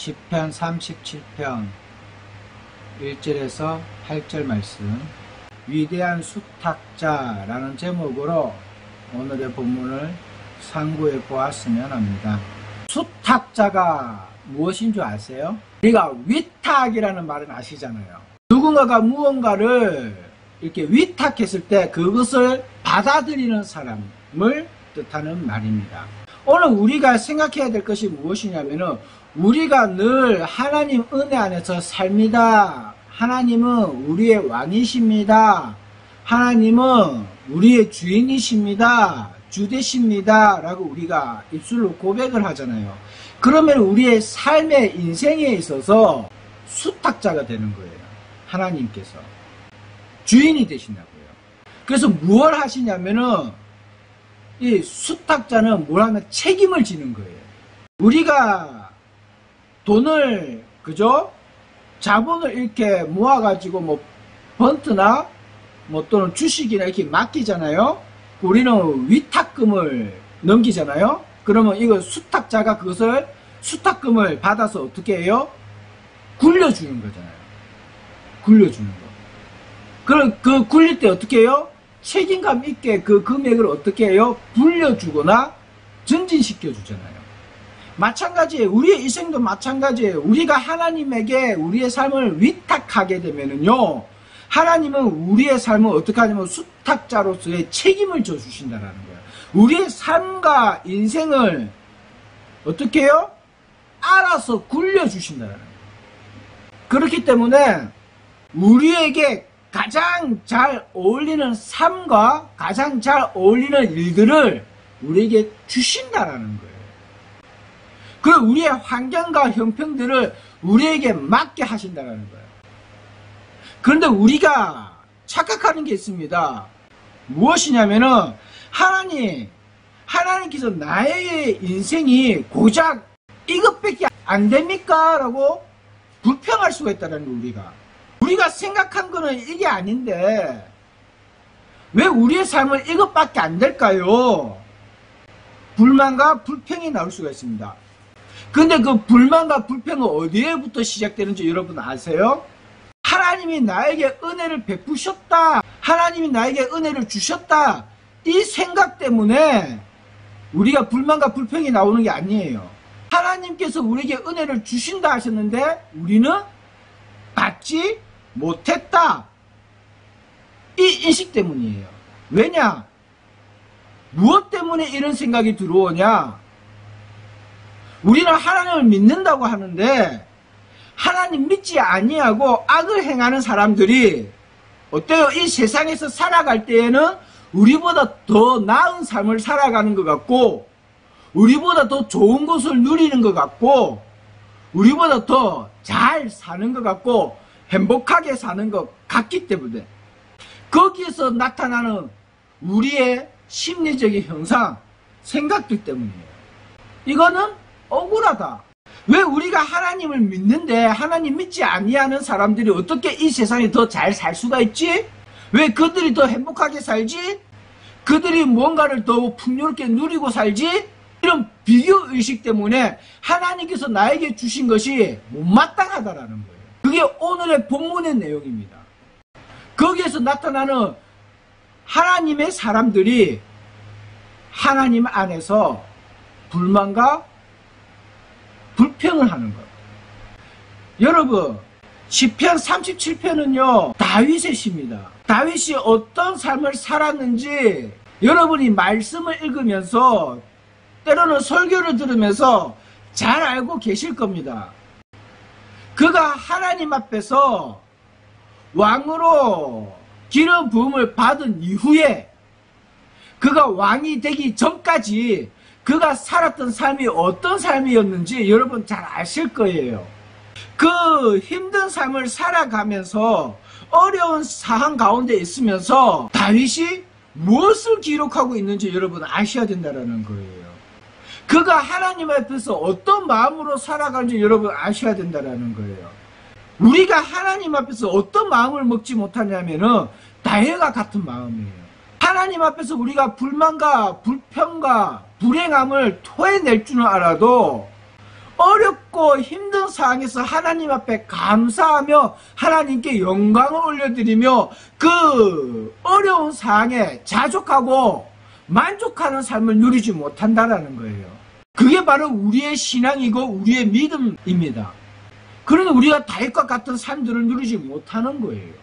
시편 37편 1절에서 8절 말씀, 위대한 수탁자라는 제목으로 오늘의 본문을 상고해 보았으면 합니다. 수탁자가 무엇인 줄 아세요? 우리가 위탁이라는 말은 아시잖아요. 누군가가 무언가를 이렇게 위탁했을 때 그것을 받아들이는 사람을 뜻하는 말입니다. 오늘 우리가 생각해야 될 것이 무엇이냐면은, 우리가 늘 하나님 은혜 안에서 삽니다. 하나님은 우리의 왕이십니다. 하나님은 우리의 주인이십니다. 주되십니다. 라고 우리가 입술로 고백을 하잖아요. 그러면 우리의 삶의 인생에 있어서 수탁자가 되는 거예요. 하나님께서 주인이 되신다고요. 그래서 무엇을 하시냐면은, 이 수탁자는 뭘 하면 책임을 지는 거예요. 우리가 돈을, 그죠? 자본을 이렇게 모아가지고 뭐 번트나 뭐 또는 주식이나 이렇게 맡기잖아요. 우리는 위탁금을 넘기잖아요. 그러면 이거 수탁자가 그것을 수탁금을 받아서 어떻게 해요? 굴려주는 거잖아요. 굴려주는 거. 그럼 그 굴릴 때 어떻게 해요? 책임감 있게 그 금액을 어떻게 해요? 불려주거나 전진시켜 주잖아요. 마찬가지예요. 우리의 인생도 마찬가지예요. 우리가 하나님에게 우리의 삶을 위탁하게 되면은요, 하나님은 우리의 삶을 어떻게 하냐면 수탁자로서의 책임을 져주신다는 거예요. 우리의 삶과 인생을 어떻게 해요? 알아서 굴려주신다는 거예요. 그렇기 때문에 우리에게 가장 잘 어울리는 삶과 가장 잘 어울리는 일들을 우리에게 주신다라는 거예요. 그리고 우리의 환경과 형편들을 우리에게 맞게 하신다라는 거예요. 그런데 우리가 착각하는 게 있습니다. 무엇이냐면은, 하나님께서 나의 인생이 고작 이것밖에 안 됩니까? 라고 불평할 수가 있다는 거예요. 우리가 생각한 거는 이게 아닌데 왜 우리의 삶은 이것밖에 안 될까요? 불만과 불평이 나올 수가 있습니다. 근데 그 불만과 불평은 어디에부터 시작되는지 여러분 아세요? 하나님이 나에게 은혜를 베푸셨다, 하나님이 나에게 은혜를 주셨다, 이 생각 때문에 우리가 불만과 불평이 나오는 게 아니에요. 하나님께서 우리에게 은혜를 주신다 하셨는데 우리는 받지 못했다, 이 인식 때문이에요. 왜냐? 무엇 때문에 이런 생각이 들어오냐? 우리는 하나님을 믿는다고 하는데 하나님 믿지 아니하고 악을 행하는 사람들이 어때요? 이 세상에서 살아갈 때에는 우리보다 더 나은 삶을 살아가는 것 같고, 우리보다 더 좋은 것을 누리는 것 같고, 우리보다 더 잘 사는 것 같고 행복하게 사는 것 같기 때문에, 거기에서 나타나는 우리의 심리적인 형상, 생각들 때문이에요. 이거는 억울하다. 왜 우리가 하나님을 믿는데 하나님 믿지 아니하는 사람들이 어떻게 이 세상에 더 잘 살 수가 있지? 왜 그들이 더 행복하게 살지? 그들이 뭔가를 더 풍요롭게 누리고 살지? 이런 비교의식 때문에 하나님께서 나에게 주신 것이 못마땅하다라는 거예요. 그게 오늘의 본문의 내용입니다. 거기에서 나타나는 하나님의 사람들이 하나님 안에서 불만과 불평을 하는 것. 여러분, 시편 37편은요 다윗의 시입니다. 다윗이 어떤 삶을 살았는지 여러분이 말씀을 읽으면서, 때로는 설교를 들으면서 잘 알고 계실 겁니다. 그가 하나님 앞에서 왕으로 기름 부음을 받은 이후에, 그가 왕이 되기 전까지 그가 살았던 삶이 어떤 삶이었는지 여러분 잘 아실 거예요. 그 힘든 삶을 살아가면서 어려운 상황 가운데 있으면서 다윗이 무엇을 기록하고 있는지 여러분 아셔야 된다는 거예요. 그가 하나님 앞에서 어떤 마음으로 살아가는지 여러분 아셔야 된다는 거예요. 우리가 하나님 앞에서 어떤 마음을 먹지 못하냐면은 다윗과 같은 마음이에요. 하나님 앞에서 우리가 불만과 불평과 불행함을 토해낼 줄은 알아도 어렵고 힘든 상황에서 하나님 앞에 감사하며 하나님께 영광을 올려드리며 그 어려운 상황에 자족하고 만족하는 삶을 누리지 못한다라는 거예요. 그게 바로 우리의 신앙이고 우리의 믿음입니다. 그러니 우리가 다윗과 같은 삶들을 누리지 못하는 거예요.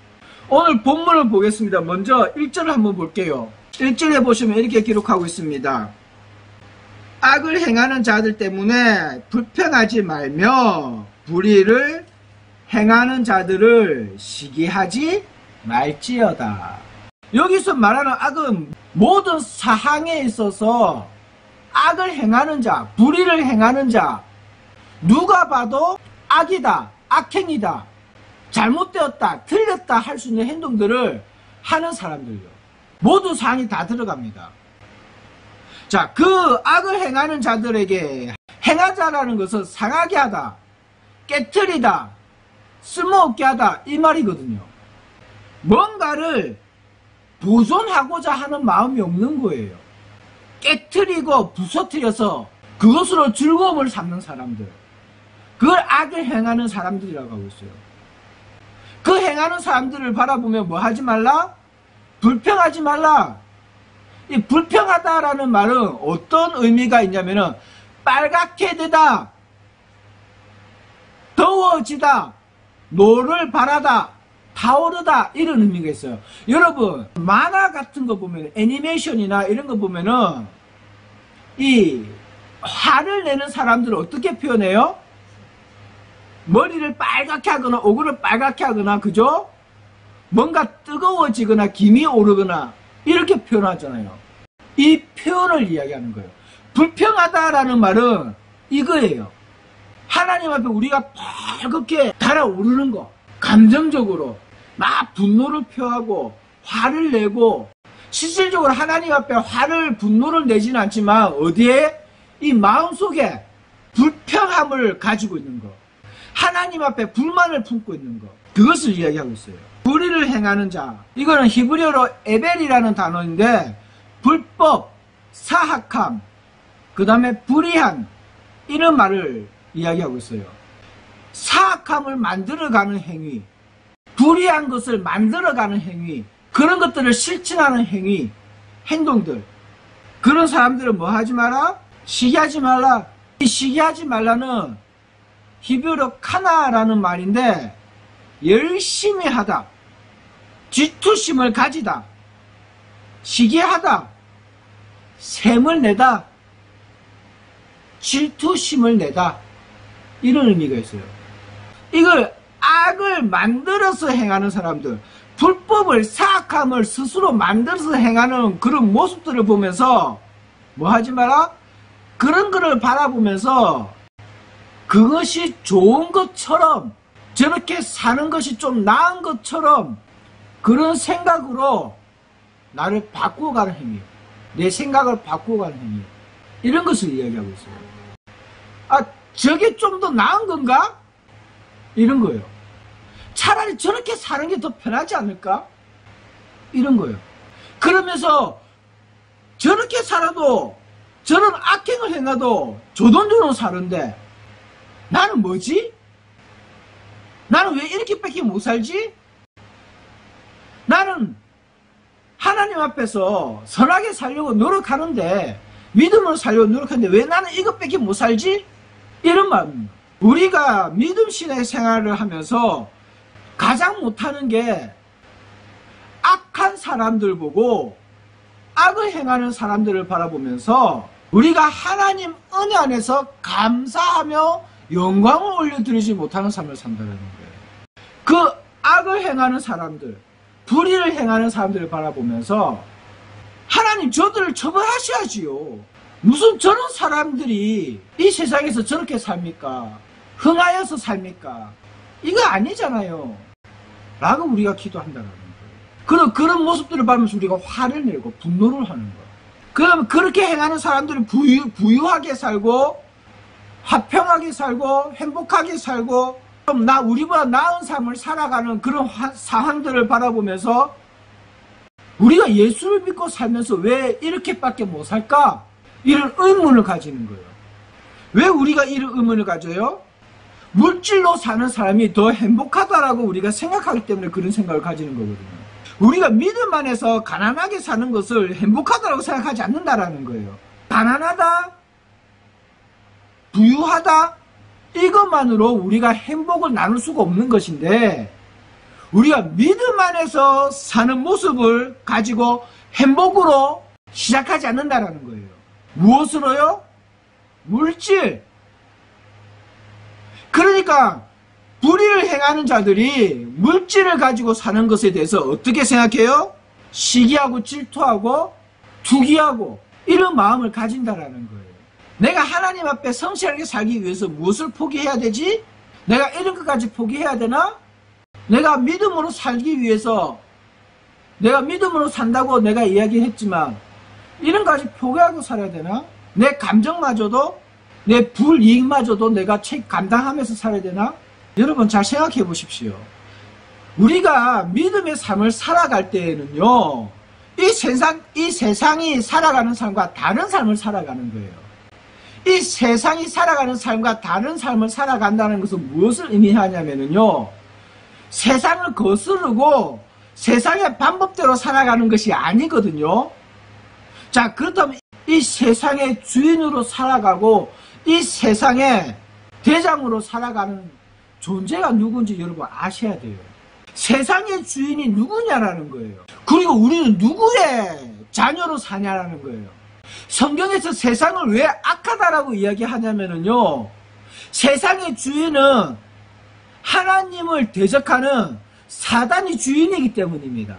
오늘 본문을 보겠습니다. 먼저 1절을 한번 볼게요. 1절에 보시면 이렇게 기록하고 있습니다. 악을 행하는 자들 때문에 불평하지 말며 불의를 행하는 자들을 시기하지 말지어다. 여기서 말하는 악은 모든 사항에 있어서 악을 행하는 자, 불의를 행하는 자, 누가 봐도 악이다, 악행이다, 잘못되었다, 틀렸다 할 수 있는 행동들을 하는 사람들요. 모든 사항이 다 들어갑니다. 자, 그 악을 행하는 자들에게 행하자라는 것은 상하게 하다, 깨트리다, 쓸모없게 하다 이 말이거든요. 뭔가를 보존하고자 하는 마음이 없는 거예요. 깨트리고 부서뜨려서 그것으로 즐거움을 삼는 사람들, 그걸 악을 행하는 사람들이라고 하고 있어요. 그 행하는 사람들을 바라보면 뭐 하지 말라? 불평하지 말라. 이 불평하다라는 말은 어떤 의미가 있냐면은 빨갛게 되다, 더워지다, 노를 바라다, 타오르다 이런 의미가 있어요. 여러분 만화 같은 거 보면, 애니메이션이나 이런 거 보면은 이 화를 내는 사람들을 어떻게 표현해요? 머리를 빨갛게 하거나 얼굴을 빨갛게 하거나, 그죠? 뭔가 뜨거워지거나 김이 오르거나 이렇게 표현하잖아요. 이 표현을 이야기하는 거예요. 불평하다라는 말은 이거예요. 하나님 앞에 우리가 빨갛게 달아오르는 거, 감정적으로 막 분노를 표하고 화를 내고, 실질적으로 하나님 앞에 화를, 분노를 내지는 않지만 어디에? 이 마음속에 불평함을 가지고 있는 거, 하나님 앞에 불만을 품고 있는 거, 그것을 이야기하고 있어요. 불의를 행하는 자, 이거는 히브리어로 에벨이라는 단어인데 불법, 사악함, 그 다음에 불의한 이런 말을 이야기하고 있어요. 사악함을 만들어가는 행위, 불의한 것을 만들어가는 행위, 그런 것들을 실천하는 행위, 행동들, 그런 사람들은 뭐 하지 마라? 시기하지 말라. 이 시기하지 말라는 히브리어로 카나라는 말인데 열심히 하다, 질투심을 가지다, 시기하다, 샘을 내다, 질투심을 내다, 이런 의미가 있어요. 이걸 악을 만들어서 행하는 사람들, 불법을, 사악함을 스스로 만들어서 행하는 그런 모습들을 보면서 뭐 하지 마라? 그런 거를 바라보면서 그것이 좋은 것처럼, 저렇게 사는 것이 좀 나은 것처럼 그런 생각으로 나를 바꾸어 가는 행위, 내 생각을 바꾸어 가는 행위, 이런 것을 이야기하고 있어요. 아, 저게 좀 더 나은 건가? 이런 거예요. 차라리 저렇게 사는 게 더 편하지 않을까? 이런 거예요. 그러면서 저렇게 살아도, 저런 악행을 행해도 조돈조돈 사는데 나는 뭐지? 나는 왜 이렇게밖에 못 살지? 나는 하나님 앞에서 선하게 살려고 노력하는데, 믿음으로 살려고 노력하는데 왜 나는 이것밖에 못 살지? 이런 마음입니다. 우리가 믿음 신의 생활을 하면서 가장 못하는 게 악한 사람들 보고, 악을 행하는 사람들을 바라보면서 우리가 하나님 은혜 안에서 감사하며 영광을 올려드리지 못하는 삶을 산다는 거예요. 그 악을 행하는 사람들, 불의를 행하는 사람들을 바라보면서 하나님 저들을 처벌하셔야지요. 무슨 저런 사람들이 이 세상에서 저렇게 삽니까? 흥하여서 삽니까? 이거 아니잖아요. 라고 우리가 기도한다는 거예요. 그런 모습들을 보면서 우리가 화를 내고 분노를 하는 거예요. 그럼 그렇게 행하는 사람들은 부유하게 살고, 화평하게 살고, 행복하게 살고, 좀 우리보다 나은 삶을 살아가는 그런 상황들을 바라보면서 우리가 예수를 믿고 살면서 왜 이렇게밖에 못 살까? 이런 의문을 가지는 거예요. 왜 우리가 이런 의문을 가져요? 물질로 사는 사람이 더 행복하다라고 우리가 생각하기 때문에 그런 생각을 가지는 거거든요. 우리가 믿음 안에서 가난하게 사는 것을 행복하다고 생각하지 않는다라는 거예요. 가난하다, 부유하다, 이것만으로 우리가 행복을 나눌 수가 없는 것인데, 우리가 믿음 안에서 사는 모습을 가지고 행복으로 시작하지 않는다라는 거예요. 무엇으로요? 물질. 그러니까 불의를 행하는 자들이 물질을 가지고 사는 것에 대해서 어떻게 생각해요? 시기하고 질투하고 투기하고 이런 마음을 가진다라는 거예요. 내가 하나님 앞에 성실하게 살기 위해서 무엇을 포기해야 되지? 내가 이런 것까지 포기해야 되나? 내가 믿음으로 살기 위해서, 내가 믿음으로 산다고 내가 이야기했지만 이런 것까지 포기하고 살아야 되나? 내 감정마저도, 내 불이익마저도 내가 감당하면서 살아야 되나? 여러분 잘 생각해 보십시오. 우리가 믿음의 삶을 살아갈 때에는요, 이 세상이 살아가는 삶과 다른 삶을 살아가는 거예요. 이 세상이 살아가는 삶과 다른 삶을 살아간다는 것은 무엇을 의미하냐면요, 세상을 거스르고 세상의 방법대로 살아가는 것이 아니거든요. 자, 그렇다면 이 세상의 주인으로 살아가고 이 세상의 대장으로 살아가는 존재가 누군지 여러분 아셔야 돼요. 세상의 주인이 누구냐라는 거예요. 그리고 우리는 누구의 자녀로 사냐라는 거예요. 성경에서 세상을 왜 악하다라고 이야기하냐면요, 세상의 주인은 하나님을 대적하는 사단이 주인이기 때문입니다.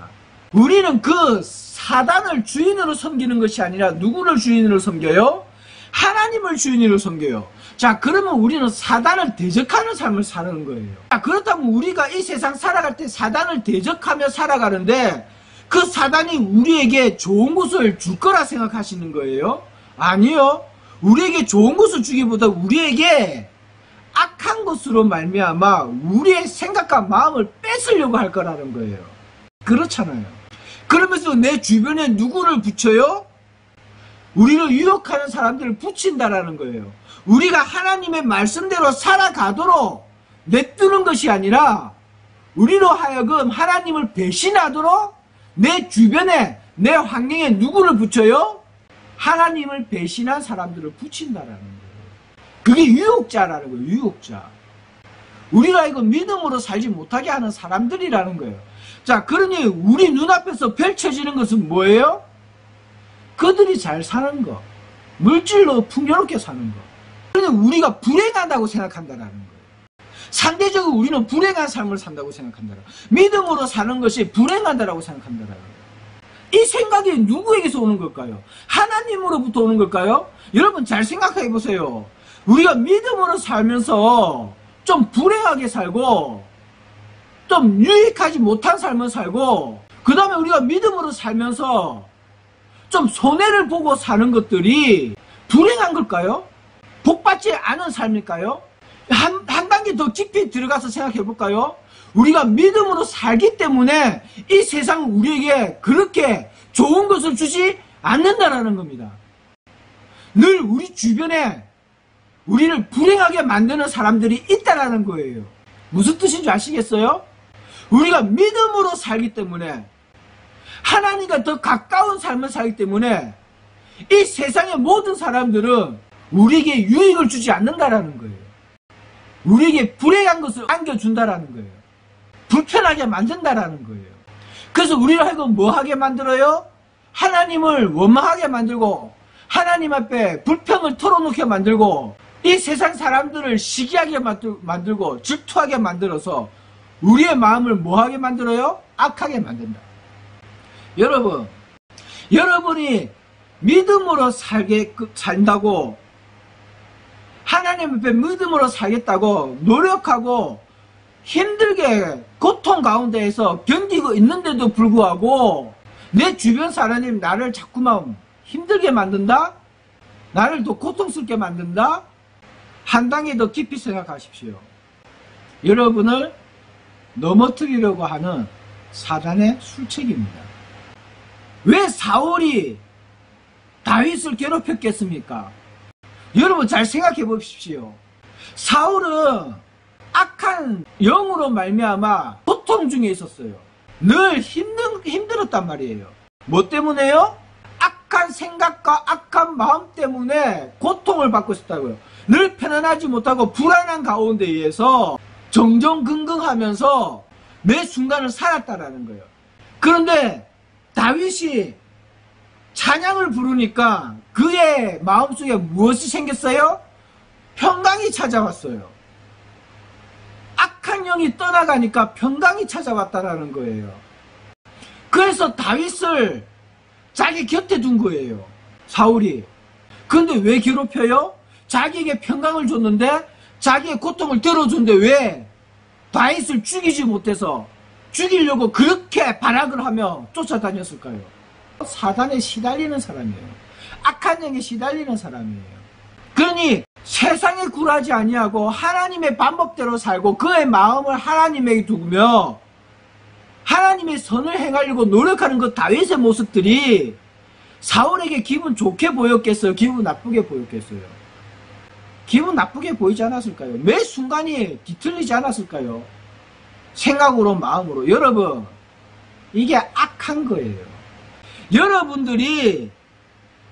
우리는 그 사단을 주인으로 섬기는 것이 아니라 누구를 주인으로 섬겨요? 하나님을 주인으로 섬겨요. 자, 그러면 우리는 사단을 대적하는 삶을 사는 거예요. 자, 그렇다면 우리가 이 세상 살아갈 때 사단을 대적하며 살아가는데 그 사단이 우리에게 좋은 것을 줄 거라 생각하시는 거예요? 아니요. 우리에게 좋은 것을 주기보다 우리에게 악한 것으로 말미암아 우리의 생각과 마음을 뺏으려고 할 거라는 거예요. 그렇잖아요. 그러면서 내 주변에 누구를 붙여요? 우리를 유혹하는 사람들을 붙인다라는 거예요. 우리가 하나님의 말씀대로 살아가도록 내두는 것이 아니라 우리로 하여금 하나님을 배신하도록 내 주변에, 내 환경에 누구를 붙여요? 하나님을 배신한 사람들을 붙인다라는 거예요. 그게 유혹자라는 거예요. 유혹자. 우리가 이거 믿음으로 살지 못하게 하는 사람들이라는 거예요. 자, 그러니 우리 눈앞에서 펼쳐지는 것은 뭐예요? 그들이 잘 사는 거, 물질로 풍요롭게 사는 거. 그러니 우리가 불행하다고 생각한다는 거예요. 상대적으로 우리는 불행한 삶을 산다고 생각한다는 거예요. 믿음으로 사는 것이 불행하다고 생각한다는 거예요. 이 생각이 누구에게서 오는 걸까요? 하나님으로부터 오는 걸까요? 여러분 잘 생각해 보세요. 우리가 믿음으로 살면서 좀 불행하게 살고 좀 유익하지 못한 삶을 살고, 그 다음에 우리가 믿음으로 살면서 좀 손해를 보고 사는 것들이 불행한 걸까요? 복받지 않은 삶일까요? 한 단계 더 깊이 들어가서 생각해 볼까요? 우리가 믿음으로 살기 때문에 이 세상은 우리에게 그렇게 좋은 것을 주지 않는다라는 겁니다. 늘 우리 주변에 우리를 불행하게 만드는 사람들이 있다라는 거예요. 무슨 뜻인지 아시겠어요? 우리가 믿음으로 살기 때문에, 하나님과 더 가까운 삶을 살기 때문에 이 세상의 모든 사람들은 우리에게 유익을 주지 않는다라는 거예요. 우리에게 불행한 것을 안겨준다라는 거예요. 불편하게 만든다라는 거예요. 그래서 우리를 하여금 뭐하게 만들어요? 하나님을 원망하게 만들고 하나님 앞에 불평을 털어놓게 만들고 이 세상 사람들을 시기하게 만들고 질투하게 만들어서 우리의 마음을 뭐하게 만들어요? 악하게 만든다. 여러분, 여러분이 믿음으로 산다고, 하나님 앞에 믿음으로 살겠다고 노력하고 힘들게 고통 가운데에서 견디고 있는데도 불구하고 내 주변 사람이 나를 자꾸만 힘들게 만든다? 나를 더 고통스럽게 만든다? 한 단계 더 깊이 생각하십시오. 여러분을 넘어뜨리려고 하는 사단의 술책입니다. 왜 사울이 다윗을 괴롭혔겠습니까? 여러분 잘 생각해 보십시오. 사울은 악한 영으로 말미암아 고통 중에 있었어요. 늘 힘들었단 말이에요. 뭐 때문에요? 악한 생각과 악한 마음 때문에 고통을 받고 있었다고요. 늘 편안하지 못하고 불안한 가운데 의해서 정정긍긍하면서 매 순간을 살았다라는 거예요. 그런데 다윗이 찬양을 부르니까 그의 마음속에 무엇이 생겼어요? 평강이 찾아왔어요. 악한 영이 떠나가니까 평강이 찾아왔다라는 거예요. 그래서 다윗을 자기 곁에 둔 거예요. 사울이. 그런데 왜 괴롭혀요? 자기에게 평강을 줬는데 자기의 고통을 들어준데 왜 다윗을 죽이지 못해서 죽이려고 그렇게 발악을 하며 쫓아다녔을까요? 사단에 시달리는 사람이에요. 악한 영에 시달리는 사람이에요. 그러니 세상에 굴하지 아니하고 하나님의 방법대로 살고 그의 마음을 하나님에게 두며 하나님의 선을 행하려고 노력하는 그 다윗의 모습들이 사울에게 기분 좋게 보였겠어요? 기분 나쁘게 보였겠어요? 기분 나쁘게 보이지 않았을까요? 매 순간이 뒤틀리지 않았을까요? 생각으로 마음으로. 여러분, 이게 악한 거예요. 여러분들이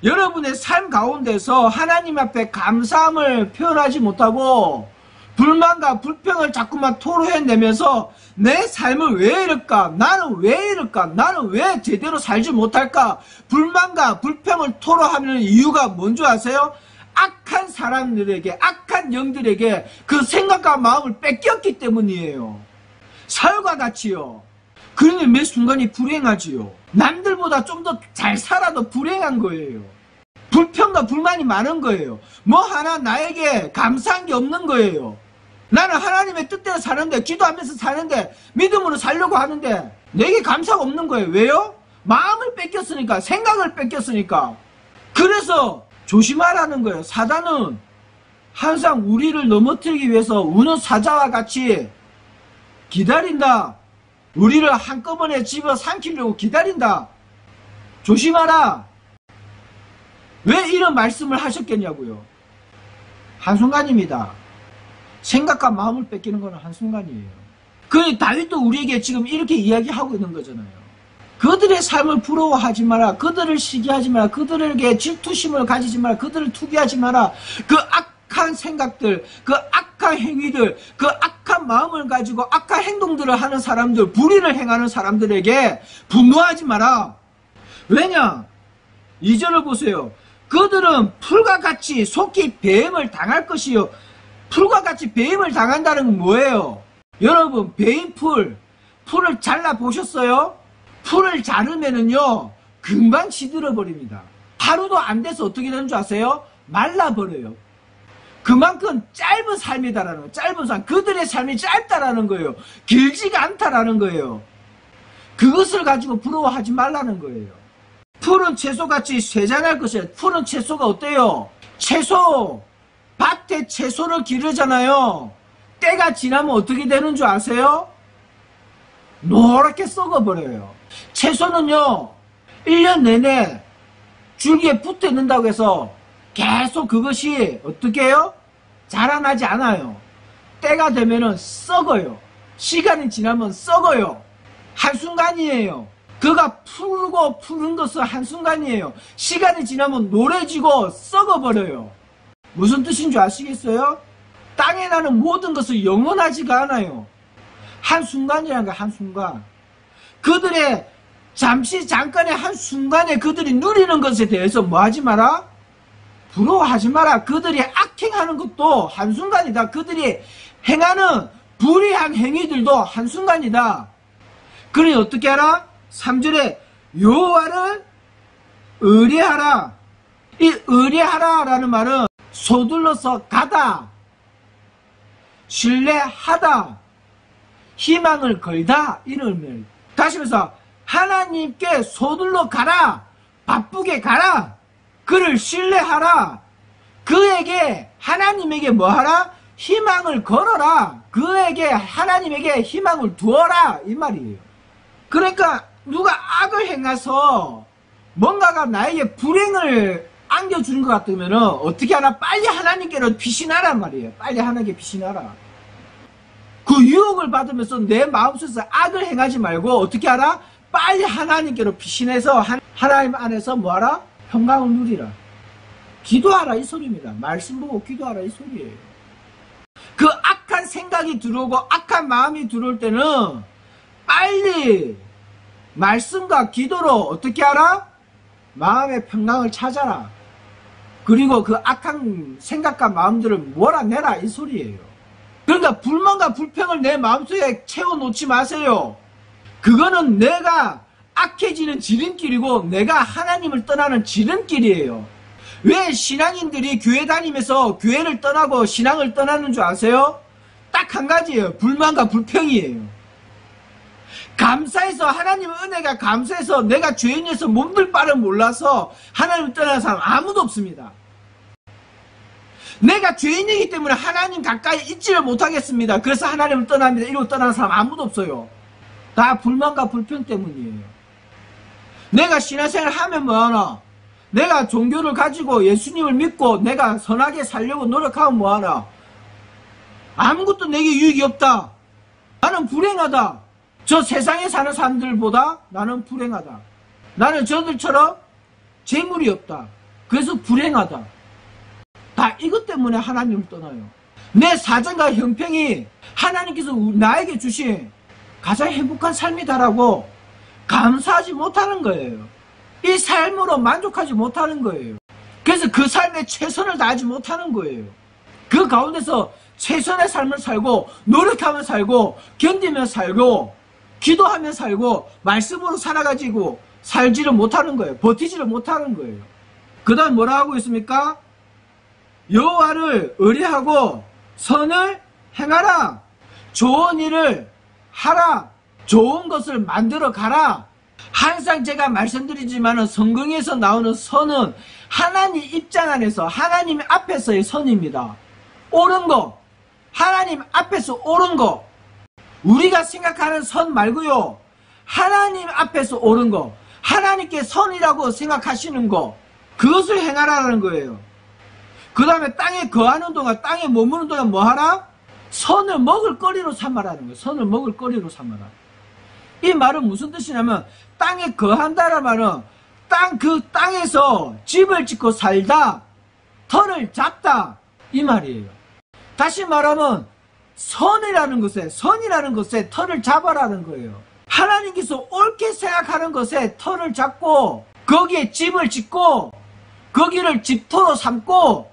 여러분의 삶 가운데서 하나님 앞에 감사함을 표현하지 못하고 불만과 불평을 자꾸만 토로해내면서 내 삶을 왜 이럴까? 나는 왜 이럴까? 나는 왜 제대로 살지 못할까? 불만과 불평을 토로하는 이유가 뭔지 아세요? 악한 사람들에게, 악한 영들에게 그 생각과 마음을 뺏겼기 때문이에요. 사울과 같이요. 그러니 매 순간이 불행하지요. 남들보다 좀 더 잘 살아도 불행한 거예요. 불평과 불만이 많은 거예요. 뭐 하나 나에게 감사한 게 없는 거예요. 나는 하나님의 뜻대로 사는데, 기도하면서 사는데, 믿음으로 살려고 하는데 내게 감사가 없는 거예요. 왜요? 마음을 뺏겼으니까, 생각을 뺏겼으니까. 그래서 조심하라는 거예요. 사단은 항상 우리를 넘어뜨리기 위해서 우는 사자와 같이 기다린다. 우리를 한꺼번에 집어삼키려고 기다린다. 조심하라. 왜 이런 말씀을 하셨겠냐고요. 한순간입니다. 생각과 마음을 뺏기는 것은 한순간이에요. 그 다윗도 우리에게 지금 이렇게 이야기하고 있는 거잖아요. 그들의 삶을 부러워하지 마라. 그들을 시기하지 마라. 그들에게 질투심을 가지지 마라. 그들을 투기하지 마라. 그 악한 생각들, 그 악한 행위들, 그 악한 마음을 가지고 악한 행동들을 하는 사람들, 불의를 행하는 사람들에게 분노하지 마라. 왜냐? 2절을 보세요. 그들은 풀과 같이 속히 배임을 당할 것이요. 풀과 같이 배임을 당한다는 건 뭐예요? 여러분, 배임 풀을 잘라보셨어요? 풀을 자르면은요, 금방 시들어 버립니다. 하루도 안 돼서 어떻게 되는 줄 아세요? 말라버려요. 그만큼 짧은 삶이다라는 거예요. 짧은 삶. 그들의 삶이 짧다라는 거예요. 길지가 않다라는 거예요. 그것을 가지고 부러워하지 말라는 거예요. 푸른 채소같이 쇠잔할 것이에요. 푸른 채소가 어때요? 채소, 밭에 채소를 기르잖아요. 때가 지나면 어떻게 되는 줄 아세요? 노랗게 썩어버려요. 채소는요, 1년 내내 줄기에 붙어 있는다고 해서 계속 그것이 어떻게 해요? 자라나지 않아요. 때가 되면은 썩어요. 시간이 지나면 썩어요. 한순간이에요. 그가 풀고 푸는 것은 한순간이에요. 시간이 지나면 노래지고 썩어버려요. 무슨 뜻인 줄 아시겠어요? 땅에 나는 모든 것은 영원하지가 않아요. 한순간이라는 거야, 한순간. 그들의 잠깐의 한순간에 그들이 누리는 것에 대해서 뭐 하지 마라? 부러워하지 마라. 그들이 악행하는 것도 한순간이다. 그들이 행하는 불의한 행위들도 한순간이다. 그러니 어떻게 하라? 3절에 여호와를 의뢰하라. 이 의뢰하라 라는 말은 서둘러서 가다, 신뢰하다, 희망을 걸다 이런 의미예요. 다시 말해서 하나님께 서둘러 가라. 바쁘게 가라. 그를 신뢰하라. 그에게 하나님에게 뭐하라? 희망을 걸어라. 그에게 하나님에게 희망을 두어라 이 말이에요. 그러니까 누가 악을 행해서 뭔가가 나에게 불행을 안겨주는 것 같으면은 어떻게 하나? 빨리 하나님께로 피신하란 말이에요. 빨리 하나님께 피신하라. 그 유혹을 받으면서 내 마음속에서 악을 행하지 말고 어떻게 하라? 빨리 하나님께로 피신해서 하나님 안에서 뭐하라? 평강을 누리라. 기도하라 이 소리입니다. 말씀 보고 기도하라 이 소리예요. 그 악한 생각이 들어오고 악한 마음이 들어올 때는 빨리 말씀과 기도로 어떻게 하라? 마음의 평강을 찾아라. 그리고 그 악한 생각과 마음들을 몰아내라 이 소리예요. 그러니까 불만과 불평을 내 마음속에 채워놓지 마세요. 그거는 내가 악해지는 지름길이고 내가 하나님을 떠나는 지름길이에요. 왜 신앙인들이 교회 다니면서 교회를 떠나고 신앙을 떠나는 줄 아세요? 딱 한 가지예요. 불만과 불평이에요. 감사해서 하나님의 은혜가 감사해서 내가 죄인에서 몸둘 바를 몰라서 하나님을 떠나는 사람 아무도 없습니다. 내가 죄인이기 때문에 하나님 가까이 있지를 못하겠습니다. 그래서 하나님을 떠납니다. 이러고 떠나는 사람 아무도 없어요. 다 불만과 불평 때문이에요. 내가 신앙생활을 하면 뭐하나? 내가 종교를 가지고 예수님을 믿고 내가 선하게 살려고 노력하면 뭐하나? 아무것도 내게 유익이 없다. 나는 불행하다. 저 세상에 사는 사람들보다 나는 불행하다. 나는 저들처럼 재물이 없다. 그래서 불행하다. 다 이것 때문에 하나님을 떠나요. 내 사정과 형편이 하나님께서 나에게 주신 가장 행복한 삶이다라고 감사하지 못하는 거예요. 이 삶으로 만족하지 못하는 거예요. 그래서 그 삶에 최선을 다하지 못하는 거예요. 그 가운데서 최선의 삶을 살고 노력하며 살고 견디며 살고 기도하며 살고 말씀으로 살아가지고 살지를 못하는 거예요. 버티지를 못하는 거예요. 그 다음 뭐라 하고 있습니까? 여호와를 의뢰하고 선을 행하라. 좋은 일을 하라. 좋은 것을 만들어 가라. 항상 제가 말씀드리지만 성경에서 나오는 선은 하나님 입장 안에서 하나님 앞에서의 선입니다. 옳은 거, 하나님 앞에서 옳은 거, 우리가 생각하는 선 말고요. 하나님 앞에서 옳은 거, 하나님께 선이라고 생각하시는 거, 그것을 행하라는 거예요. 그 다음에 땅에 거하는 동안, 땅에 머무는 동안 뭐 하라? 선을 먹을거리로 삼아라는 거예요. 선을 먹을거리로 삼아라. 이 말은 무슨 뜻이냐면 땅에 거한다는 말은 그 땅에서 집을 짓고 살다, 터를 잡다 이 말이에요. 다시 말하면 선이라는 것에 터를 잡아라는 거예요. 하나님께서 옳게 생각하는 것에 터를 잡고 거기에 집을 짓고 거기를 집터로 삼고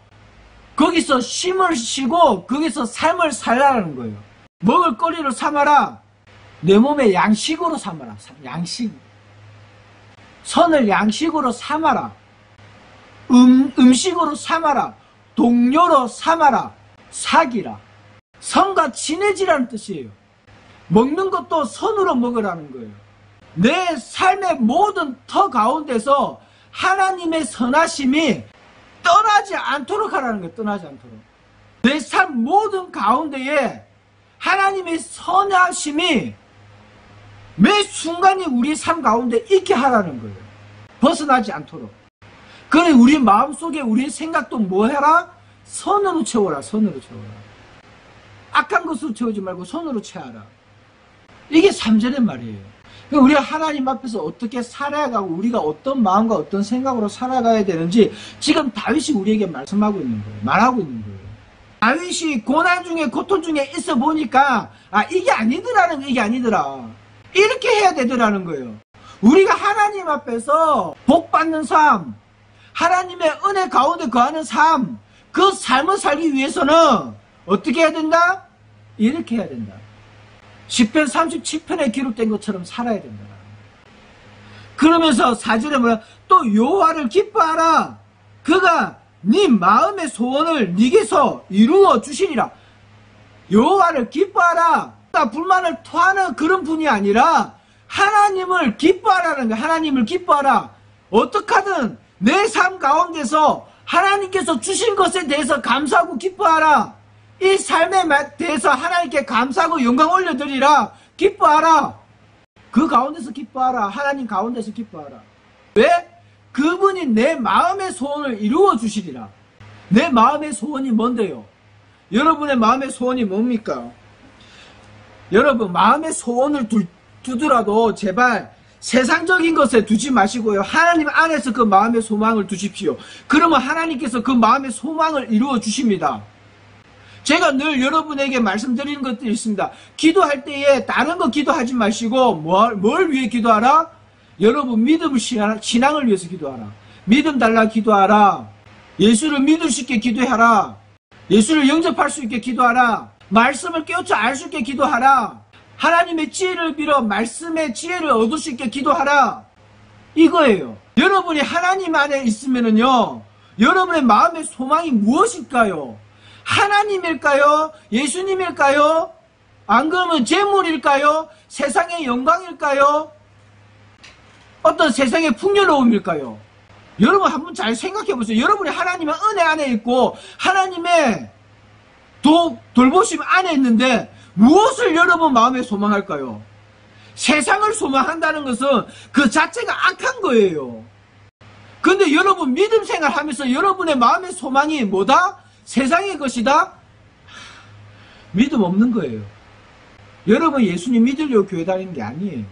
거기서 쉼을 쉬고 거기서 삶을 살라는 거예요. 먹을거리를 삼아라. 내 몸에 양식으로 삼아라. 양식. 선을 양식으로 삼아라. 음식으로 삼아라. 동료로 삼아라. 사귀라. 선과 친해지라는 뜻이에요. 먹는 것도 선으로 먹으라는 거예요. 내 삶의 모든 터 가운데서 하나님의 선하심이 떠나지 않도록 하라는 거예요. 떠나지 않도록. 내 삶 모든 가운데에 하나님의 선하심이 매 순간이 우리 삶 가운데 있게 하라는 거예요. 벗어나지 않도록. 그래 우리 마음속에 우리 생각도 뭐 해라? 선으로 채워라. 선으로 채워라. 악한 것으로 채우지 말고 선으로 채워라. 이게 3절의 말이에요. 우리가 하나님 앞에서 어떻게 살아가고 우리가 어떤 마음과 어떤 생각으로 살아가야 되는지 지금 다윗이 우리에게 말씀하고 있는 거예요. 말하고 있는 거예요. 다윗이 고난 중에 고통 중에 있어 보니까 이게 아니더라는 이게 아니더라. 이렇게 해야 되더라는 거예요. 우리가 하나님 앞에서 복 받는 삶, 하나님의 은혜 가운데 거하는 삶, 그 삶을 살기 위해서는 어떻게 해야 된다? 이렇게 해야 된다. 시편 37편에 기록된 것처럼 살아야 된다. 그러면서 4절에 뭐야? 또 여호와를 기뻐하라. 그가 네 마음의 소원을 네게서 이루어 주시리라. 여호와를 기뻐하라. 불만을 토하는 그런 분이 아니라 하나님을 기뻐하라는 거야. 하나님을 기뻐하라. 어떻게 하든 내 삶 가운데서 하나님께서 주신 것에 대해서 감사하고 기뻐하라. 이 삶에 대해서 하나님께 감사하고 영광 올려드리라. 기뻐하라. 그 가운데서 기뻐하라. 하나님 가운데서 기뻐하라. 왜? 그분이 내 마음의 소원을 이루어 주시리라. 내 마음의 소원이 뭔데요? 여러분의 마음의 소원이 뭡니까? 여러분, 마음의 소원을 두더라도 제발 세상적인 것에 두지 마시고요. 하나님 안에서 그 마음의 소망을 두십시오. 그러면 하나님께서 그 마음의 소망을 이루어 주십니다. 제가 늘 여러분에게 말씀드리는 것들이 있습니다. 기도할 때에 다른 거 기도하지 마시고 뭘 위해 기도하라? 여러분 믿음을 신앙을 위해서 기도하라. 믿음 달라 기도하라. 예수를 믿을 수 있게 기도하라. 예수를 영접할 수 있게 기도하라. 말씀을 깨우쳐 알 수 있게 기도하라. 하나님의 지혜를 빌어 말씀의 지혜를 얻을 수 있게 기도하라. 이거예요. 여러분이 하나님 안에 있으면은요, 여러분의 마음의 소망이 무엇일까요? 하나님일까요? 예수님일까요? 안 그러면 재물일까요? 세상의 영광일까요? 어떤 세상의 풍요로움일까요? 여러분 한번 잘 생각해 보세요. 여러분이 하나님의 은혜 안에 있고 하나님의 돌보심 안에 있는데 무엇을 여러분 마음에 소망할까요? 세상을 소망한다는 것은 그 자체가 악한 거예요. 근데 여러분 믿음 생활하면서 여러분의 마음의 소망이 뭐다? 세상의 것이다? 믿음 없는 거예요. 여러분 예수님 믿으려고 교회 다니는 게 아니에요.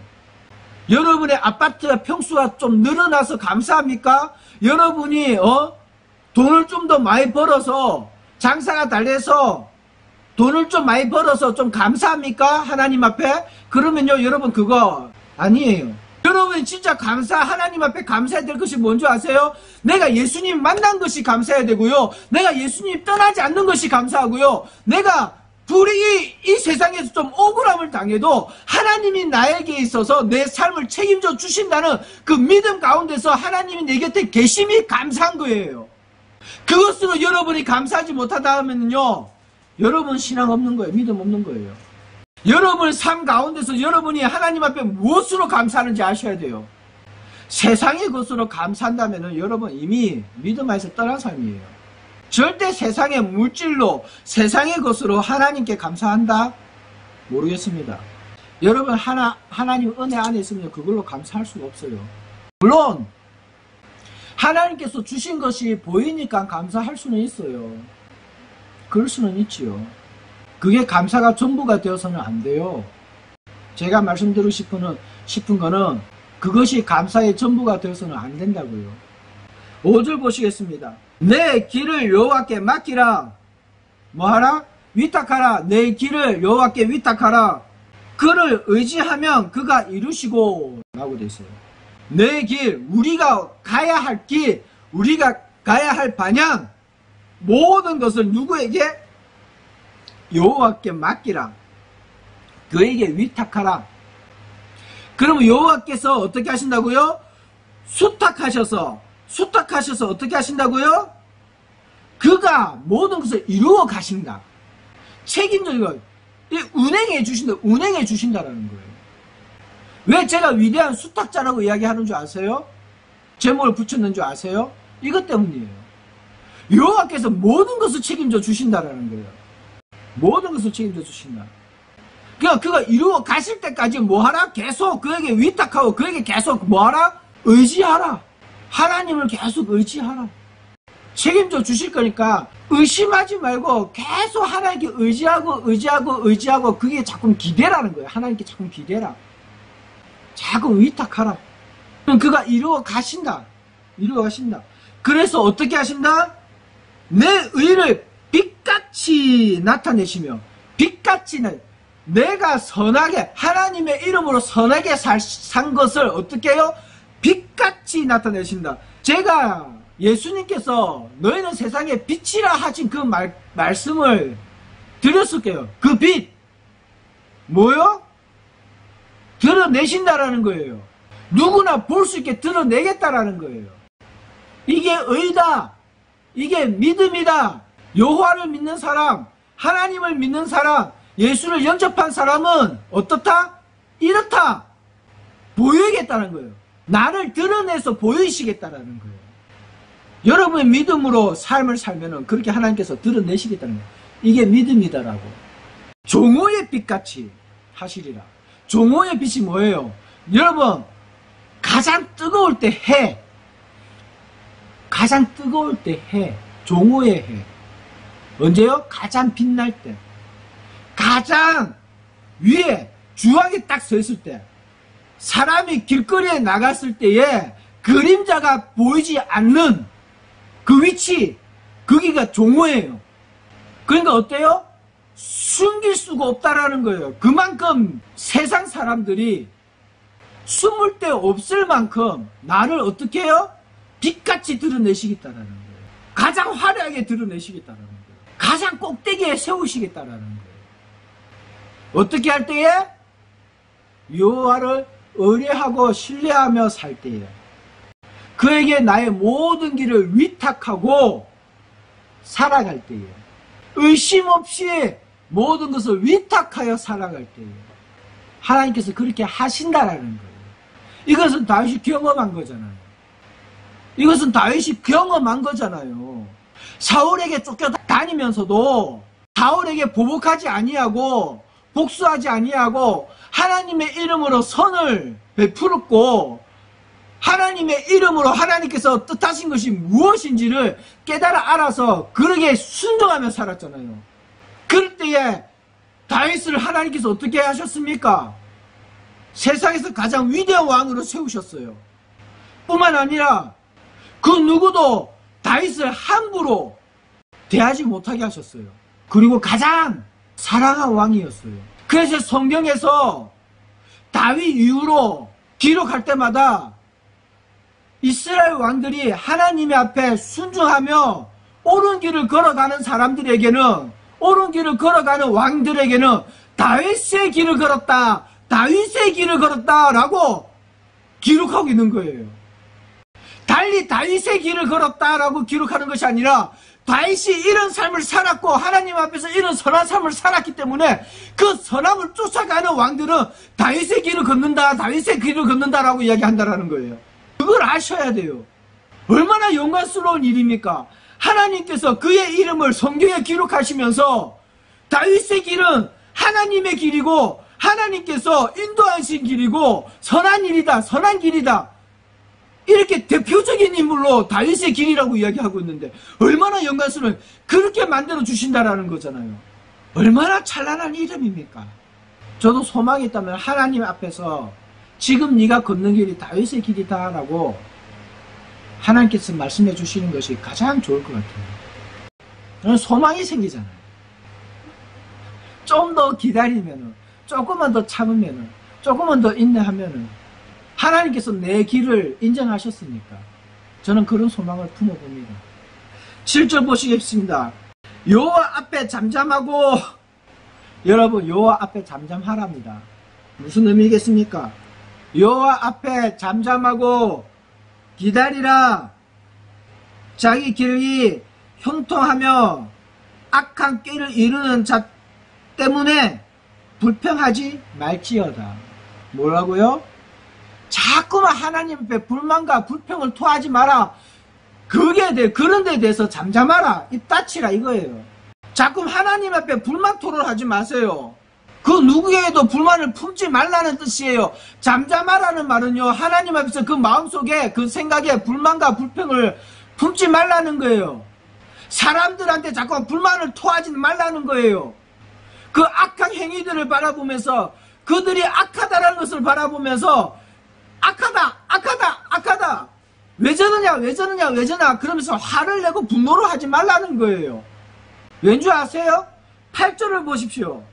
여러분의 아파트 평수가 좀 늘어나서 감사합니까? 여러분이 돈을 좀 더 많이 벌어서 장사가 잘 돼서 돈을 좀 많이 벌어서 좀 감사합니까? 하나님 앞에? 그러면요 여러분 그거 아니에요. 여러분이 진짜 하나님 앞에 감사해야 될 것이 뭔지 아세요? 내가 예수님 만난 것이 감사해야 되고요. 내가 예수님 떠나지 않는 것이 감사하고요. 내가 이 세상에서 좀 억울함을 당해도 하나님이 나에게 있어서 내 삶을 책임져 주신다는 그 믿음 가운데서 하나님이 내 곁에 계심이 감사한 거예요. 그것으로 여러분이 감사하지 못하다 하면요 여러분 신앙 없는 거예요. 믿음 없는 거예요. 여러분의 삶 가운데서 여러분이 하나님 앞에 무엇으로 감사하는지 아셔야 돼요. 세상의 것으로 감사한다면 여러분 이미 믿음 안에서 떠난 삶이에요. 절대 세상의 물질로 세상의 것으로 하나님께 감사한다? 모르겠습니다. 여러분 하나님 은혜 안에 있으면 그걸로 감사할 수가 없어요. 물론 하나님께서 주신 것이 보이니까 감사할 수는 있어요. 그럴 수는 있지요. 그게 감사가 전부가 되어서는 안 돼요. 제가 말씀드리고 싶은 거는 그것이 감사의 전부가 되어서는 안 된다고요. 5절 보시겠습니다. 내 길을 여호와께 맡기라. 뭐하라? 위탁하라. 내 길을 여호와께 위탁하라. 그를 의지하면 그가 이루시고 라고 되어 있어요. 내 길, 우리가 가야 할 길, 우리가 가야 할 방향, 모든 것을 누구에게? 여호와께 맡기라. 그에게 위탁하라. 그러면 여호와께서 어떻게 하신다고요? 수탁하셔서 어떻게 하신다고요? 그가 모든 것을 이루어 가신다. 책임져서 운행해 주신다라는 거예요. 왜 제가 위대한 수탁자라고 이야기하는 줄 아세요? 제목을 붙였는 줄 아세요? 이것 때문이에요. 여호와께서 모든 것을 책임져 주신다라는 거예요. 모든 것을 책임져 주신다. 그러니까 그가 이루어 가실 때까지 뭐하라? 계속 그에게 위탁하고 그에게 계속 뭐하라? 의지하라. 하나님을 계속 의지하라. 책임져 주실 거니까 의심하지 말고 계속 하나님께 의지하고 그게 자꾸 기대라는 거예요. 하나님께 자꾸 기대라. 자꾸 위탁하라. 그럼 그가 이루어 가신다. 그래서 어떻게 하신다? 내 의를 빛같이 나타내시며, 빛같이는 내가 선하게 하나님의 이름으로 선하게 산 것을 어떻게 해요? 빛같이 나타내신다. 제가 예수님께서 너희는 세상의 빛이라 하신 그 말씀을 드렸을게요. 그 빛 뭐요? 드러내신다라는 거예요. 누구나 볼 수 있게 드러내겠다라는 거예요. 이게 의다. 이게 믿음이다. 여호와를 믿는 사람, 하나님을 믿는 사람, 예수를 영접한 사람은 어떻다? 이렇다. 보이겠다는 거예요. 나를 드러내서 보이시겠다라는 거예요. 여러분의 믿음으로 삶을 살면은 그렇게 하나님께서 드러내시겠다는 거예요. 이게 믿음이다라고. 종호의 빛같이 하시리라. 종호의 빛이 뭐예요? 여러분, 가장 뜨거울 때 해, 가장 뜨거울 때 해. 종호의 해. 언제요? 가장 빛날 때. 가장 위에 주황이 딱 서 있을 때. 사람이 길거리에 나갔을 때에 그림자가 보이지 않는 그 위치, 거기가 종호예요. 그러니까 어때요? 숨길 수가 없다라는 거예요. 그만큼 세상 사람들이 숨을 데 없을 만큼 나를 어떻게 해요? 빛같이 드러내시겠다라는 거예요. 가장 화려하게 드러내시겠다라는 거예요. 가장 꼭대기에 세우시겠다라는 거예요. 어떻게 할 때에? 여호와를 의뢰하고 신뢰하며 살 때에 그에게 나의 모든 길을 위탁하고 살아갈 때에 의심 없이 모든 것을 위탁하여 살아갈 때에 하나님께서 그렇게 하신다라는 거예요. 이것은 다윗이 경험한 거잖아요. 이것은 다윗이 경험한 거잖아요. 사울에게 쫓겨다니면서도 사울에게 보복하지 아니하고 복수하지 아니하고 하나님의 이름으로 선을 베풀었고 하나님의 이름으로 하나님께서 뜻하신 것이 무엇인지를 깨달아 알아서 그러게 순종하며 살았잖아요. 그럴 때에 다윗을 하나님께서 어떻게 하셨습니까? 세상에서 가장 위대한 왕으로 세우셨어요. 뿐만 아니라 그 누구도 다윗을 함부로 대하지 못하게 하셨어요. 그리고 가장 사랑한 왕이었어요. 그래서 성경에서 다윗 이후로 기록할 때마다 이스라엘 왕들이 하나님의 앞에 순종하며 옳은 길을 걸어가는 사람들에게는 옳은 길을 걸어가는 왕들에게는 다윗의 길을 걸었다. 다윗의 길을 걸었다라고 기록하고 있는 거예요. 달리 다윗의 길을 걸었다라고 기록하는 것이 아니라 다윗이 이런 삶을 살았고 하나님 앞에서 이런 선한 삶을 살았기 때문에 그 선함을 쫓아가는 왕들은 다윗의 길을 걷는다, 다윗의 길을 걷는다라고 이야기한다라는 거예요. 그걸 아셔야 돼요. 얼마나 영광스러운 일입니까? 하나님께서 그의 이름을 성경에 기록하시면서 다윗의 길은 하나님의 길이고 하나님께서 인도하신 길이고 선한 일이다, 선한 길이다. 이렇게 대표적인 인물로 다윗의 길이라고 이야기하고 있는데 얼마나 영광스러운 그렇게 만들어 주신다라는 거잖아요. 얼마나 찬란한 이름입니까? 저도 소망이 있다면 하나님 앞에서 지금 네가 걷는 길이 다윗의 길이다 라고 하나님께서 말씀해 주시는 것이 가장 좋을 것 같아요. 소망이 생기잖아요. 좀 더 기다리면은, 조금만 더 참으면은, 조금만 더 인내하면은 하나님께서 내 길을 인정하셨으니까 저는 그런 소망을 품어봅니다. 7절 보시겠습니다. 여호와 앞에 잠잠하고, 여러분 여호와 앞에 잠잠하랍니다. 무슨 의미겠습니까? 여호와 앞에 잠잠하고 기다리라. 자기 길이 형통하며 악한 꾀를 이루는 자 때문에 불평하지 말지어다. 뭐라고요? 자꾸만 하나님 앞에 불만과 불평을 토하지 마라. 그런 데 대해서 잠잠하라. 입 닫히라 이거예요. 자꾸 하나님 앞에 불만 토론하지 마세요. 그 누구에게도 불만을 품지 말라는 뜻이에요. 잠잠하라는 말은요, 하나님 앞에서 그 마음속에 그 생각에 불만과 불평을 품지 말라는 거예요. 사람들한테 자꾸 불만을 토하지 말라는 거예요. 그 악한 행위들을 바라보면서 그들이 악하다라는 것을 바라보면서 악하다 왜 저러냐 그러면서 화를 내고 분노를 하지 말라는 거예요. 왠지 아세요? 8절을 보십시오.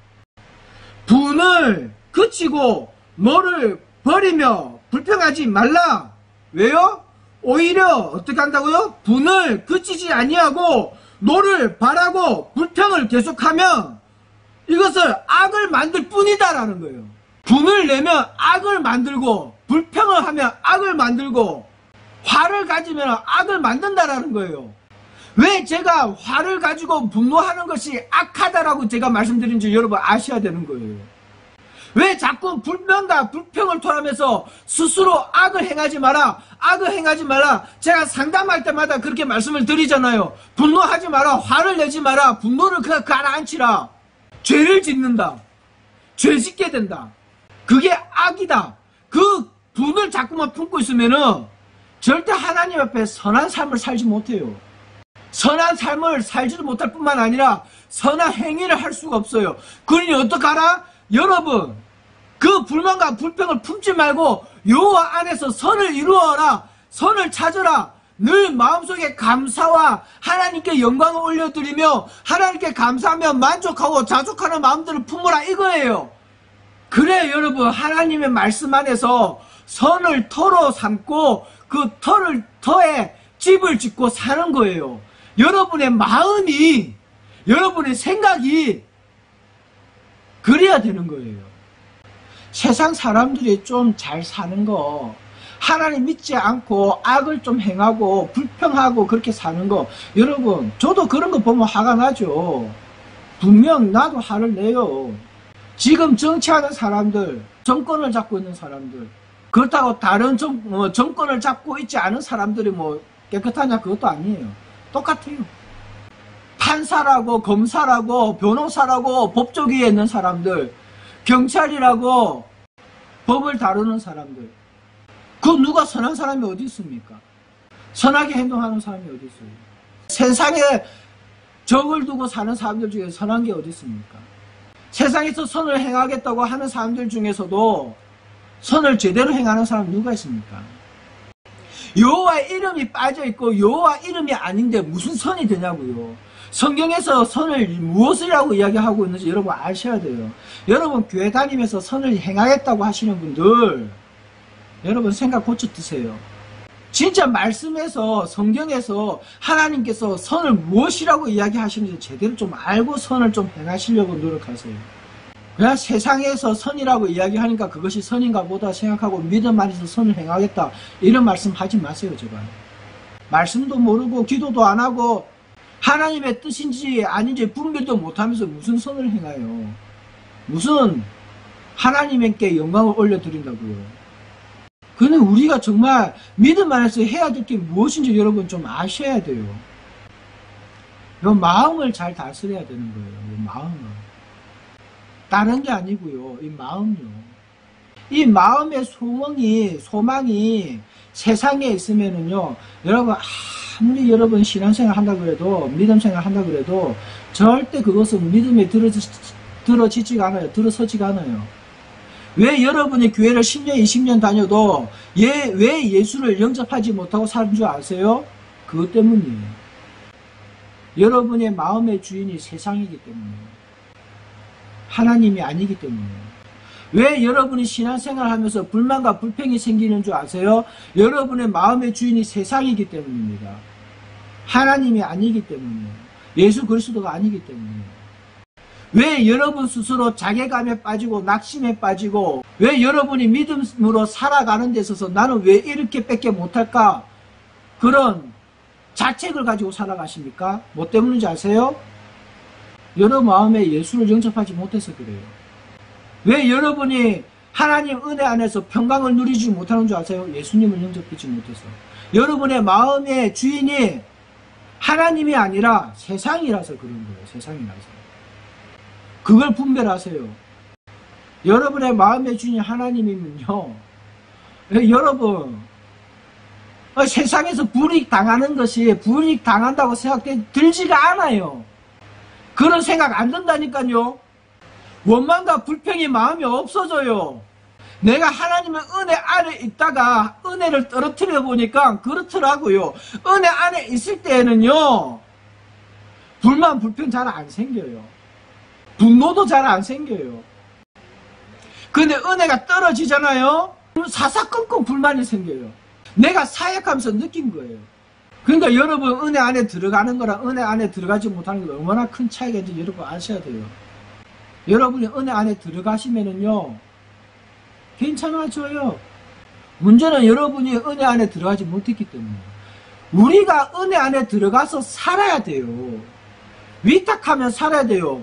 분을 그치고 너를 버리며 불평하지 말라. 왜요? 오히려 어떻게 한다고요? 분을 그치지 아니하고 너를 바라고 불평을 계속하면 이것을 악을 만들 뿐이다라는 거예요. 분을 내면 악을 만들고 불평을 하면 악을 만들고 화를 가지면 악을 만든다라는 거예요. 왜 제가 화를 가지고 분노하는 것이 악하다라고 제가 말씀드린지 여러분 아셔야 되는 거예요. 왜 자꾸 불평과 불평을 토하면서 스스로 악을 행하지 마라, 악을 행하지 마라. 제가 상담할 때마다 그렇게 말씀을 드리잖아요. 분노하지 마라, 화를 내지 마라, 분노를 가라앉히라. 죄를 짓는다, 죄 짓게 된다. 그게 악이다. 그 분을 자꾸만 품고 있으면은 절대 하나님 앞에 선한 삶을 살지 못해요. 선한 삶을 살지도 못할 뿐만 아니라 선한 행위를 할 수가 없어요. 그러니 어떡하라? 여러분, 그 불만과 불평을 품지 말고 여호와 안에서 선을 이루어라. 선을 찾으라. 늘 마음속에 감사와 하나님께 영광을 올려드리며 하나님께 감사하며 만족하고 자족하는 마음들을 품으라 이거예요. 그래 여러분, 하나님의 말씀 안에서 선을 터로 삼고 그 터에 집을 짓고 사는 거예요. 여러분의 마음이, 여러분의 생각이 그래야 되는 거예요. 세상 사람들이 좀 잘 사는 거, 하나님 믿지 않고 악을 좀 행하고 불평하고 그렇게 사는 거, 여러분 저도 그런 거 보면 화가 나죠. 분명 나도 화를 내요. 지금 정치하는 사람들, 정권을 잡고 있는 사람들, 그렇다고 다른 정권을 잡고 있지 않은 사람들이 뭐 깨끗하냐? 그것도 아니에요. 똑같아요. 판사라고 검사라고 변호사라고 법조계에 있는 사람들, 경찰이라고 법을 다루는 사람들, 그 누가 선한 사람이 어디 있습니까? 선하게 행동하는 사람이 어디 있어요? 세상에 적을 두고 사는 사람들 중에 선한 게 어디 있습니까? 세상에서 선을 행하겠다고 하는 사람들 중에서도 선을 제대로 행하는 사람 누가 있습니까? 여호와 이름이 빠져있고 여호와 이름이 아닌데 무슨 선이 되냐고요. 성경에서 선을 무엇이라고 이야기하고 있는지 여러분 아셔야 돼요. 여러분 교회 다니면서 선을 행하겠다고 하시는 분들, 여러분 생각 고쳐 드세요. 진짜 말씀에서, 성경에서 하나님께서 선을 무엇이라고 이야기하시는지 제대로 좀 알고 선을 좀 행하시려고 노력하세요. 그냥 세상에서 선이라고 이야기하니까 그것이 선인가 보다 생각하고 믿음 안에서 선을 행하겠다 이런 말씀 하지 마세요. 제발. 말씀도 모르고 기도도 안 하고 하나님의 뜻인지 아닌지 분별도 못하면서 무슨 선을 행해요. 무슨 하나님께 영광을 올려드린다고요. 그는 우리가 정말 믿음 안에서 해야 될 게 무엇인지 여러분 좀 아셔야 돼요. 이 마음을 잘 다스려야 되는 거예요. 이 마음을. 다른 게 아니고요. 이 마음요. 이 마음의 소망이 세상에 있으면은요, 여러분 아무리 여러분 신앙생활 한다 그래도, 믿음생활 한다 그래도 절대 그것은 믿음에 들어지지가 않아요. 들어서지가 않아요. 왜 여러분이 교회를 10년, 20년 다녀도 왜 예수를 영접하지 못하고 사는 줄 아세요? 그것 때문이에요. 여러분의 마음의 주인이 세상이기 때문이에요. 하나님이 아니기 때문이에요. 왜 여러분이 신앙생활을 하면서 불만과 불평이 생기는 줄 아세요? 여러분의 마음의 주인이 세상이기 때문입니다. 하나님이 아니기 때문이에요. 예수 그리스도가 아니기 때문이에요. 왜 여러분 스스로 자괴감에 빠지고 낙심에 빠지고, 왜 여러분이 믿음으로 살아가는 데 있어서 나는 왜 이렇게 밖에 못할까? 그런 자책을 가지고 살아가십니까? 뭐 때문인지 아세요? 여러분 마음에 예수를 영접하지 못해서 그래요. 왜 여러분이 하나님 은혜 안에서 평강을 누리지 못하는 줄 아세요? 예수님을 영접하지 못해서. 여러분의 마음의 주인이 하나님이 아니라 세상이라서 그런 거예요. 세상이라서. 그걸 분별하세요. 여러분의 마음의 주인이 하나님이면요, 여러분 세상에서 불이익 당하는 것이 불이익 당한다고 들지가 않아요. 그런 생각 안 든다니까요. 원망과 불평이 마음이 없어져요. 내가 하나님의 은혜 안에 있다가 은혜를 떨어뜨려 보니까 그렇더라고요. 은혜 안에 있을 때에는요, 불만 불평 잘 안 생겨요. 분노도 잘 안 생겨요. 근데 은혜가 떨어지잖아요. 그럼 사사건건 불만이 생겨요. 내가 사역하면서 느낀 거예요. 그러니까 여러분 은혜 안에 들어가는 거랑 은혜 안에 들어가지 못하는 게 얼마나 큰 차이가 있는지 여러분 아셔야 돼요. 여러분이 은혜 안에 들어가시면은요, 괜찮아져요. 문제는 여러분이 은혜 안에 들어가지 못했기 때문에. 우리가 은혜 안에 들어가서 살아야 돼요. 위탁하면 살아야 돼요.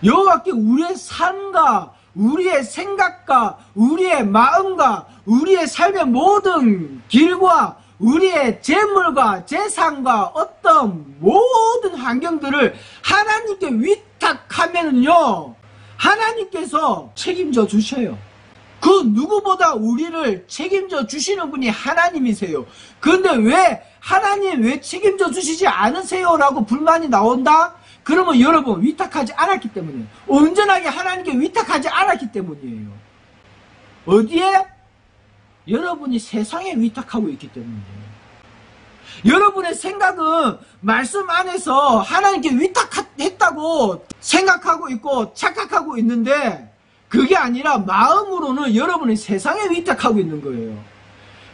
여호와께 우리의 삶과 우리의 생각과 우리의 마음과 우리의 삶의 모든 길과 우리의 재물과 재산과 어떤 모든 환경들을 하나님께 위탁하면요, 하나님께서 책임져 주셔요. 그 누구보다 우리를 책임져 주시는 분이 하나님이세요. 그런데 왜 하나님 왜 책임져 주시지 않으세요? 라고 불만이 나온다? 그러면 여러분 위탁하지 않았기 때문이에요. 온전하게 하나님께 위탁하지 않았기 때문이에요. 어디에? 여러분이 세상에 위탁하고 있기 때문이에요. 여러분의 생각은 말씀 안에서 하나님께 위탁했다고 생각하고 있고 착각하고 있는데 그게 아니라 마음으로는 여러분이 세상에 위탁하고 있는 거예요.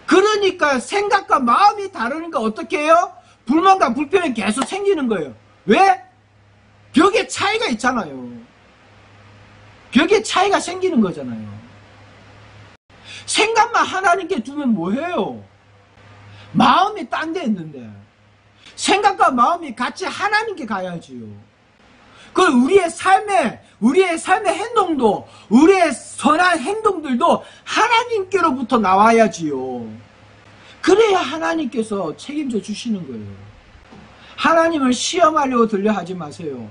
그러니까 생각과 마음이 다르니까 어떻게 해요? 불만과 불평이 계속 생기는 거예요. 왜? 벽에 차이가 있잖아요. 벽에 차이가 생기는 거잖아요. 생각만 하나님께 두면 뭐해요? 마음이 딴 데 있는데 생각과 마음이 같이 하나님께 가야지요. 그 우리의 삶의 행동도 우리의 선한 행동들도 하나님께로부터 나와야지요. 그래야 하나님께서 책임져 주시는 거예요. 하나님을 시험하려고 들려 하지 마세요.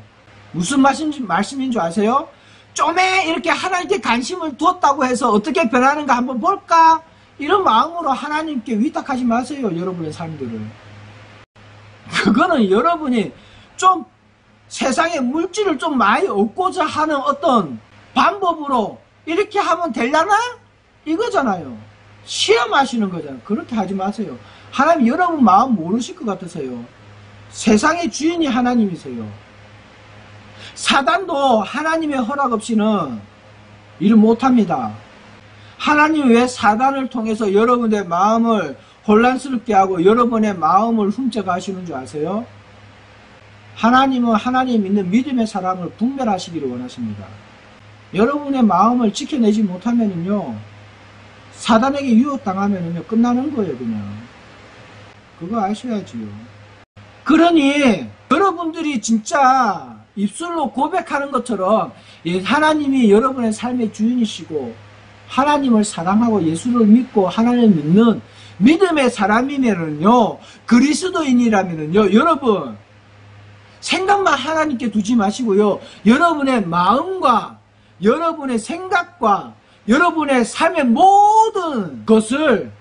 무슨 말씀인 줄 아세요? 좀에 이렇게 하나님께 관심을 두었다고 해서 어떻게 변하는가 한번 볼까? 이런 마음으로 하나님께 위탁하지 마세요. 여러분의 삶들을. 그거는 여러분이 좀 세상에 물질을 좀 많이 얻고자 하는 어떤 방법으로 이렇게 하면 되려나? 이거잖아요. 시험하시는 거잖아요. 그렇게 하지 마세요. 하나님 여러분 마음 모르실 것 같으세요. 세상의 주인이 하나님이세요. 사단도 하나님의 허락 없이는 일을 못합니다. 하나님 왜 사단을 통해서 여러분의 마음을 혼란스럽게 하고 여러분의 마음을 훔쳐가시는 줄 아세요? 하나님은 하나님 믿는 믿음의 사람을 분별하시기를 원하십니다. 여러분의 마음을 지켜내지 못하면요 사단에게 유혹당하면요 끝나는 거예요. 그냥 그거 아셔야지요. 그러니 여러분들이 진짜 입술로 고백하는 것처럼 하나님이 여러분의 삶의 주인이시고 하나님을 사랑하고 예수를 믿고 하나님을 믿는 믿음의 사람이면은요 그리스도인이라면은요 여러분 생각만 하나님께 두지 마시고요 여러분의 마음과 여러분의 생각과 여러분의 삶의 모든 것을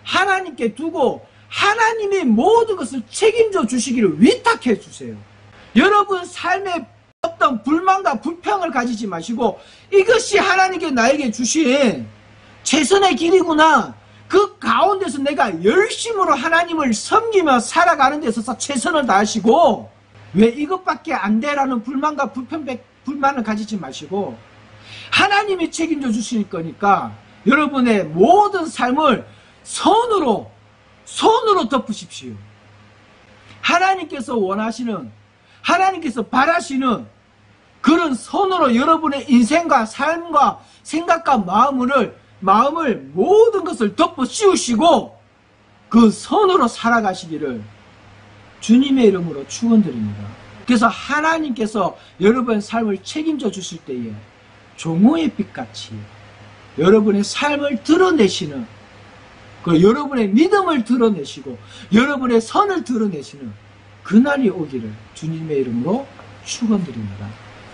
하나님께 두고 하나님이 모든 것을 책임져 주시기를 위탁해 주세요. 여러분 삶의 어떤 불만과 불평을 가지지 마시고 이것이 하나님께 나에게 주신 최선의 길이구나. 그 가운데서 내가 열심으로 하나님을 섬기며 살아가는 데 있어서 최선을 다하시고 왜 이것밖에 안 돼라는 불만과 불만을 가지지 마시고 하나님이 책임져 주실 거니까 여러분의 모든 삶을 손으로 덮으십시오. 하나님께서 원하시는 하나님께서 바라시는 그런 손으로 여러분의 인생과 삶과 생각과 마음을 모든 것을 덮어 씌우시고 그 손으로 살아가시기를 주님의 이름으로 축원드립니다. 그래서 하나님께서 여러분의 삶을 책임져 주실 때에 종호의 빛같이 여러분의 삶을 드러내시는 그 여러분의 믿음을 드러내시고 여러분의 선을 드러내시는 그날이 오기를 주님의 이름으로 축원드립니다.